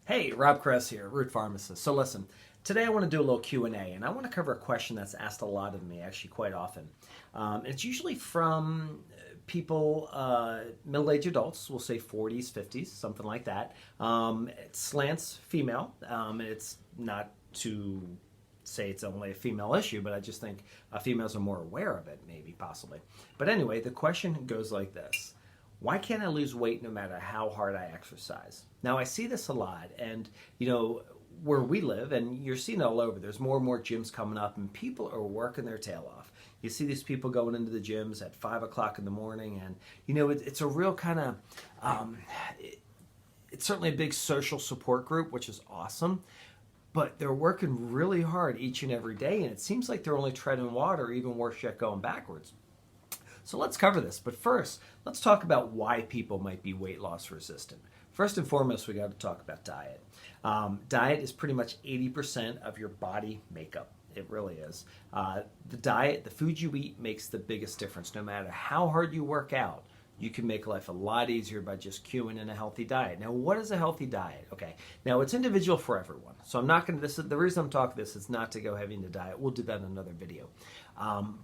Hey, Rob Kress here, Root Pharmacist. So listen, today I want to do a little Q&A, and I want to cover a question that's asked a lot of me, actually quite often. It's usually from people, middle-aged adults, we'll say 40s, 50s, something like that. It slants female. It's not to say it's only a female issue, but I just think females are more aware of it, maybe, possibly. But anyway, the question goes like this. Why can't I lose weight no matter how hard I exercise? Now, I see this a lot, and, where we live, and you're seeing it all over, there's more and more gyms coming up, and people are working their tail off. You see these people going into the gyms at 5 o'clock in the morning, and, it's a real kind of, it's certainly a big social support group, which is awesome, but they're working really hard each and every day, and it seems like they're only treading water, even worse yet, going backwards. So let's cover this, but first, let's talk about why people might be weight loss resistant. First and foremost, we got to talk about diet. Diet is pretty much 80% of your body makeup. It really is. The diet, the food you eat makes the biggest difference. No matter how hard you work out, you can make life a lot easier by just cueing in a healthy diet. Now, what is a healthy diet? Okay, now it's individual for everyone. So I'm not going to, the reason I'm talking this is not to go heavy into diet. We'll do that in another video.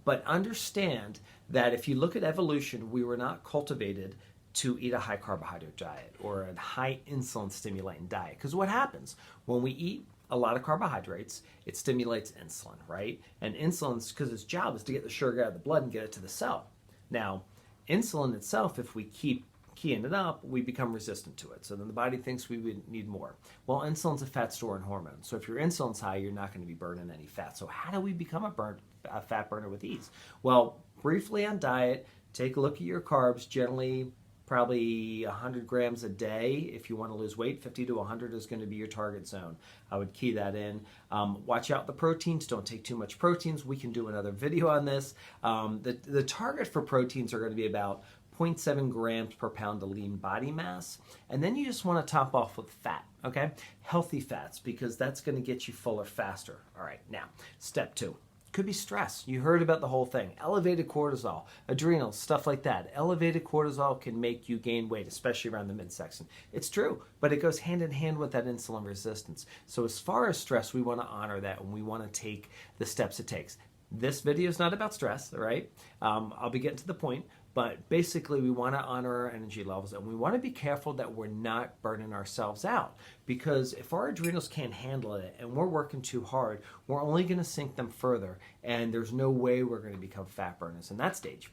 But understand that if you look at evolution, we were not cultivated to eat a high carbohydrate diet or a high insulin stimulating diet. Because what happens when we eat a lot of carbohydrates, it stimulates insulin, right? And insulin, because its job is to get the sugar out of the blood and get it to the cell. Now, insulin itself, if we keep keying it up, we become resistant to it. So then the body thinks we would need more. Well, insulin's a fat storing hormone. So if your insulin's high, you're not going to be burning any fat. So how do we become a fat burner with ease? Well, briefly on diet, take a look at your carbs. Generally, probably 100 grams a day. If you want to lose weight, 50 to 100 is going to be your target zone. I would key that in. Watch out the proteins. Don't take too much proteins. We can do another video on this. The target for proteins are going to be about 0.7 grams per pound of lean body mass. And then you just want to top off with fat, okay? Healthy fats, because that's going to get you fuller faster. All right, now, step 2. Could be stress. You heard about the whole thing. Elevated cortisol, adrenals, stuff like that. Elevated cortisol can make you gain weight, especially around the midsection. It's true, but it goes hand in hand with that insulin resistance. So as far as stress, we want to honor that and we want to take the steps it takes. This video is not about stress, all right? I'll be getting to the point, but basically we want to honor our energy levels and we want to be careful that we're not burning ourselves out, because if our adrenals can't handle it and we're working too hard, we're only going to sink them further, and there's no way we're going to become fat burners in that stage.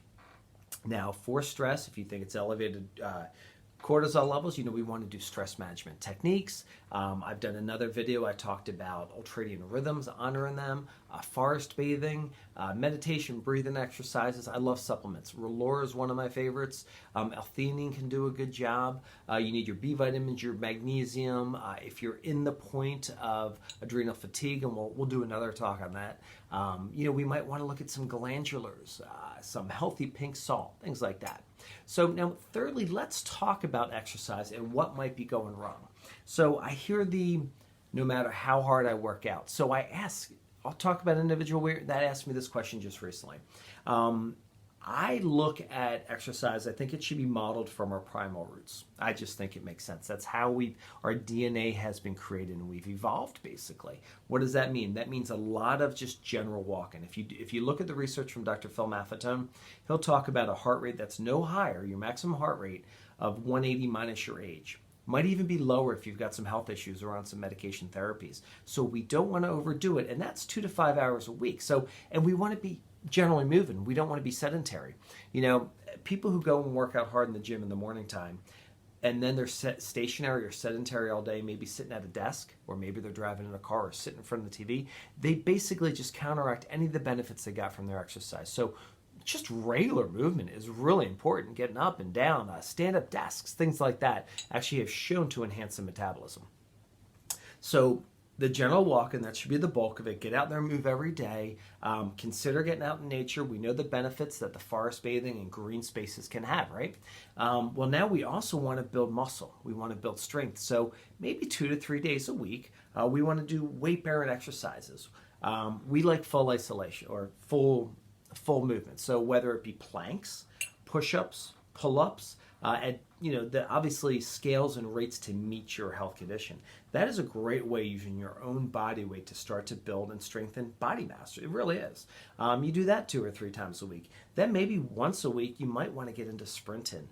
Now, for stress, if you think it's elevated cortisol levels, we want to do stress management techniques. I've done another video. I talked about ultradian rhythms, honoring them, forest bathing, meditation, breathing exercises. I love supplements. Relora is one of my favorites. L-theanine can do a good job. You need your B vitamins, your magnesium. If you're in the point of adrenal fatigue, and we'll do another talk on that, we might want to look at some glandulars, some healthy pink salt, things like that. So now, thirdly, let's talk about exercise and what might be going wrong. So I hear no matter how hard I work out. So I'll talk about an individual that asked me this question just recently. I look at exercise, I think it should be modeled from our primal roots. I just think it makes sense. That's how our DNA has been created and we've evolved, basically. What does that mean? That means a lot of just general walking. If you look at the research from Dr. Phil Maffetone, he'll talk about a heart rate that's no higher, your maximum heart rate, of 180 minus your age. Might even be lower if you've got some health issues or on some medication therapies. So we don't want to overdo it, and that's 2 to 5 hours a week. And we want to be generally moving. We don't want to be sedentary. People who go and work out hard in the gym in the morning time, and then they're stationary or sedentary all day, maybe sitting at a desk, or maybe they're driving in a car or sitting in front of the TV, they basically just counteract any of the benefits they got from their exercise. So just regular movement is really important. Getting up and down, stand-up desks, things like that actually have shown to enhance the metabolism. So the general walking, that should be the bulk of it. Get out there and move every day. Consider getting out in nature. We know the benefits that the forest bathing and green spaces can have, right? Well, now we also want to build muscle. We want to build strength. So maybe 2 to 3 days a week, we want to do weight-bearing exercises. We like full isolation or full movement. So whether it be planks, push-ups, pull-ups, at the obviously scales and rates to meet your health condition. That is a great way using your own body weight to start to build and strengthen body mass. It really is. You do that 2 or 3 times a week. Then maybe once a week you might want to get into sprinting.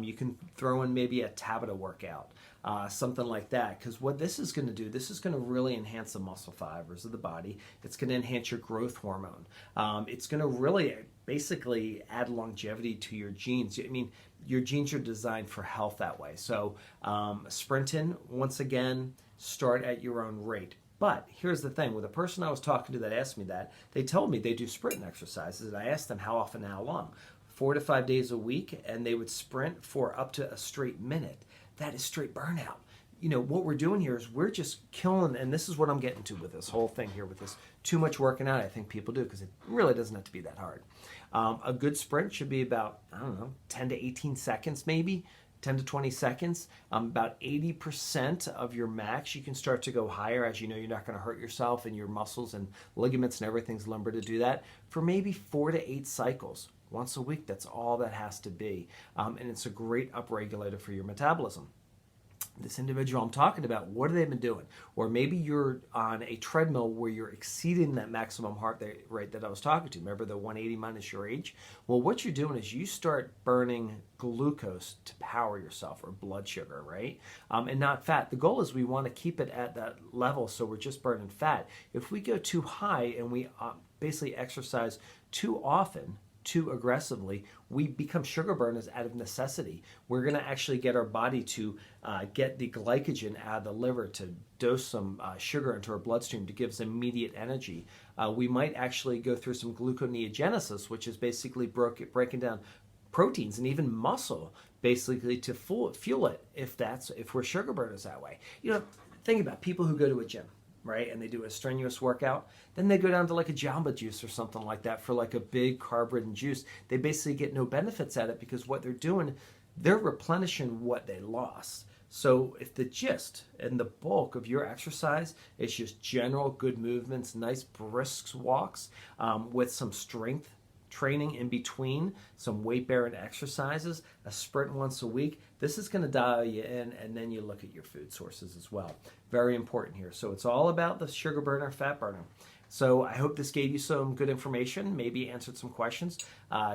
You can throw in maybe a Tabata workout. Something like that, because what this is going to do, this is going to really enhance the muscle fibers of the body. It's going to enhance your growth hormone. It's going to really basically add longevity to your genes. I mean, your genes are designed for health that way. So sprinting, once again, start at your own rate. But here's the thing, with a person I was talking to that asked me that, they told me they do sprinting exercises, and I asked them how often and how long. 4 to 5 days a week, and they would sprint for up to a straight minute. That is straight burnout. What we're doing here is we're just killing, and this is what I'm getting to with this whole thing here, with this too much working out I think people do, because it really doesn't have to be that hard. A good sprint should be about, 10 to 18 seconds maybe, 10 to 20 seconds. About 80% of your max. You can start to go higher, as you know you're not going to hurt yourself, and your muscles and ligaments and everything's lumber to do that, for maybe 4 to 8 cycles. Once a week, that's all that has to be. And it's a great upregulator for your metabolism. This individual I'm talking about, what have they been doing? Or maybe you're on a treadmill where you're exceeding that maximum heart rate that I was talking to. Remember the 180 minus your age? Well, what you're doing is you start burning glucose to power yourself, or blood sugar, right? And not fat. The goal is we want to keep it at that level, so we're just burning fat. If we go too high and we basically exercise too often, too aggressively, we become sugar burners out of necessity. We're going to actually get our body to get the glycogen out of the liver to dose some sugar into our bloodstream to give us immediate energy. We might actually go through some gluconeogenesis, which is basically breaking down proteins and even muscle, basically to fuel it, if we're sugar burners that way. Think about people who go to a gym, right? And they do a strenuous workout. Then they go down to like a Jamba Juice or something like that for like a big carb-ridden juice. They basically get no benefits at it, because what they're doing, they're replenishing what they lost. So if the gist and the bulk of your exercise is just general good movements, nice brisk walks with some strength training in between, some weight-bearing exercises, a sprint once a week, this is going to dial you in, and then you look at your food sources as well. Very important here. So it's all about the sugar burner, fat burner. So I hope this gave you some good information, maybe answered some questions.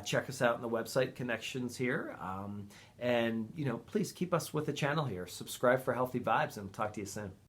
Check us out on the website connections here. And, please keep us with the channel here. Subscribe for healthy vibes, and talk to you soon.